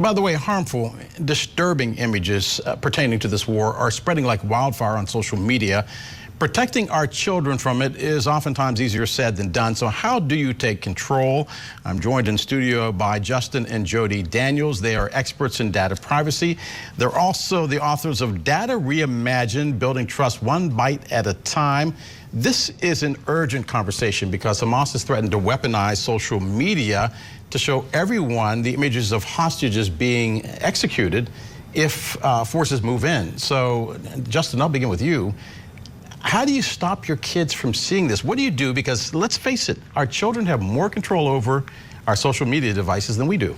By the way, harmful, disturbing images pertaining to this war are spreading like wildfire on social media. Protecting our children from it is oftentimes easier said than done. So how do you take control? I'm joined in studio by Justin and Jodi Daniels. They are experts in data privacy. They're also the authors of Data Reimagined, Building Trust One Bite at a Time. This is an urgent conversation because Hamas has threatened to weaponize social media to show everyone the images of hostages being executed if forces move in. So, Justin, I'll begin with you. How do you stop your kids from seeing this? What do you do? Because let's face it, our children have more control over our social media devices than we do.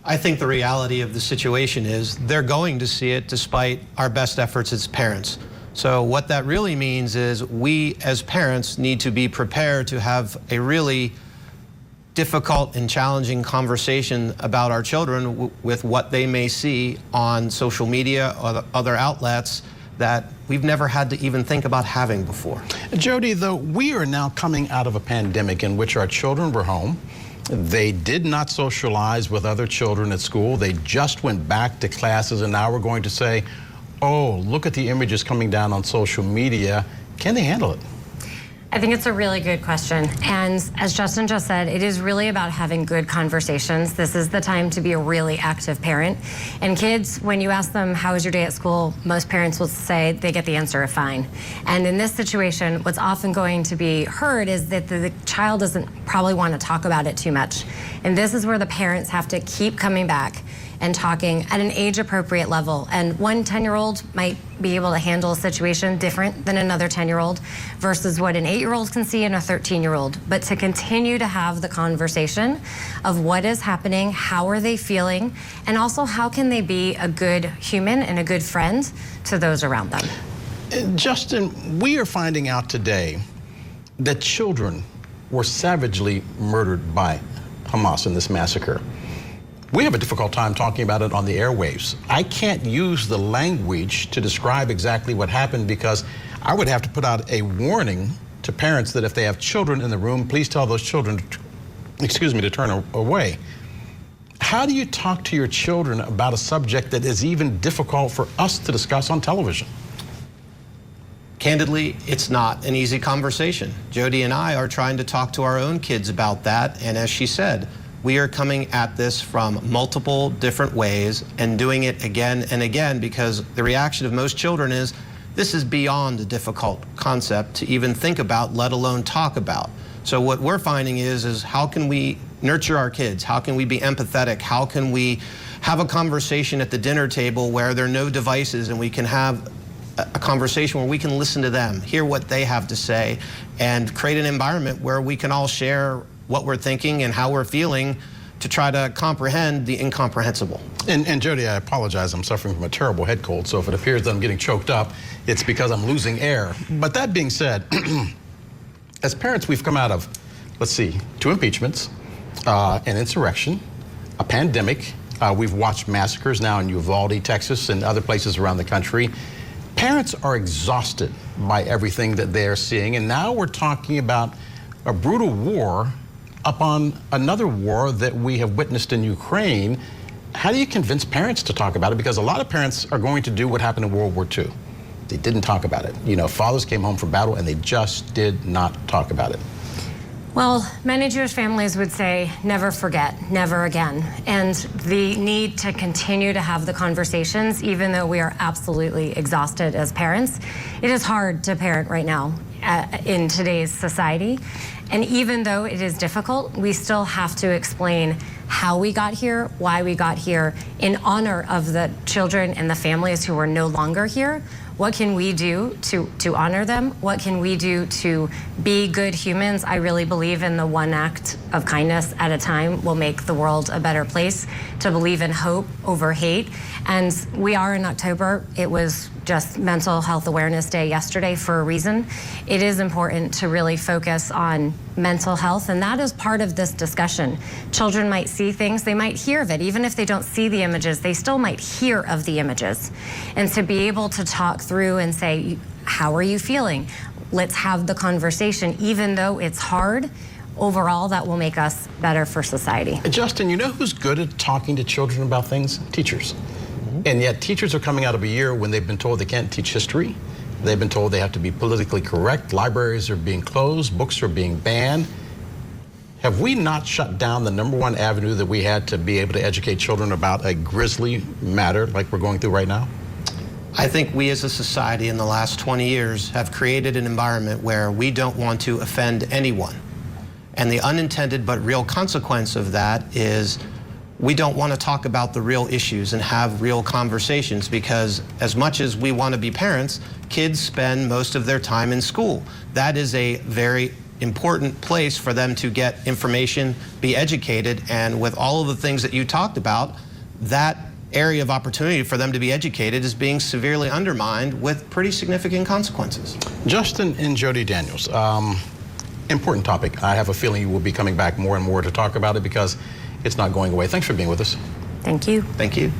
I think the reality of the situation is they're going to see it despite our best efforts as parents. So what that really means is we as parents need to be prepared to have a really difficult and challenging conversation about our children with what they may see on social media or other outlets that we've never had to even think about having before. Jodi, though, we are now coming out of a pandemic in which our children were home. They did not socialize with other children at school. They just went back to classes, and now we're going to say, oh, look at the images coming down on social media. Can they handle it? I think it's a really good question. And as Justin just said, it is really about having good conversations. This is the time to be a really active parent. And kids, when you ask them, how was your day at school? Most parents will say they get the answer of fine. And in this situation, what's often going to be heard is that the child doesn't probably want to talk about it too much. And this is where the parents have to keep coming back and talking at an age-appropriate level. And one 10-year-old might be able to handle a situation different than another 10-year-old versus what an 8-year-old can see in a 13-year-old. But to continue to have the conversation of what is happening, how are they feeling, and also how can they be a good human and a good friend to those around them. Justin, we are finding out today that children were savagely murdered by Hamas in this massacre. We have a difficult time talking about it on the airwaves. I can't use the language to describe exactly what happened because I would have to put out a warning to parents that if they have children in the room, please tell those children, to turn away. How do you talk to your children about a subject that is even difficult for us to discuss on television? Candidly, it's not an easy conversation. Jodi and I are trying to talk to our own kids about that, and as she said, we are coming at this from multiple different ways and doing it again and again because the reaction of most children is, this is beyond a difficult concept to even think about, let alone talk about. So what we're finding is how can we nurture our kids? How can we be empathetic? How can we have a conversation at the dinner table where there are no devices and we can have a conversation where we can listen to them, hear what they have to say, and create an environment where we can all share what we're thinking and how we're feeling to try to comprehend the incomprehensible. And Jodi, I apologize, I'm suffering from a terrible head cold, so if it appears that I'm getting choked up, it's because I'm losing air. But that being said, as parents, we've come out of, let's see, 2 impeachments, an insurrection, a pandemic. We've watched massacres now in Uvalde, Texas, and other places around the country. Parents are exhausted by everything that they're seeing, and now we're talking about a brutal war upon another war that we have witnessed in Ukraine. How do you convince parents to talk about it? Because a lot of parents are going to do what happened in World War II. They didn't talk about it. You know, fathers came home from battle and they just did not talk about it. Well, many Jewish families would say, never forget, never again. And the need to continue to have the conversations, even though we are absolutely exhausted as parents. It is hard to parent right now in today's society. And even though it is difficult, we still have to explain how we got here, why we got here, in honor of the children and the families who are no longer here. What can we do to honor them? What can we do to be good humans? I really believe in the one act of kindness at a time will make the world a better place, to believe in hope over hate. And we are in October. It was just Mental Health Awareness Day yesterday for a reason. It is important to really focus on mental health, and that is part of this discussion. Children might see things, they might hear of it. Even if they don't see the images, they still might hear of the images. And to be able to talk through and say, how are you feeling? Let's have the conversation. Even though it's hard, overall that will make us better for society. Justin, you know who's good at talking to children about things? Teachers. And yet teachers are coming out of a year when they've been told they can't teach history. They've been told they have to be politically correct. Libraries are being closed. Books are being banned. Have we not shut down the #1 avenue that we had to be able to educate children about a grisly matter like we're going through right now? I think we as a society in the last 20 years have created an environment where we don't want to offend anyone. And the unintended but real consequence of that is we don't want to talk about the real issues and have real conversations, because as much as we want to be parents, kids spend most of their time in school. That is a very important place for them to get information, be educated, and with all of the things that you talked about, that area of opportunity for them to be educated is being severely undermined with pretty significant consequences. Justin and Jodi Daniels, important topic. I have a feeling you will be coming back more and more to talk about it because it's not going away. Thanks for being with us. Thank you. Thank you.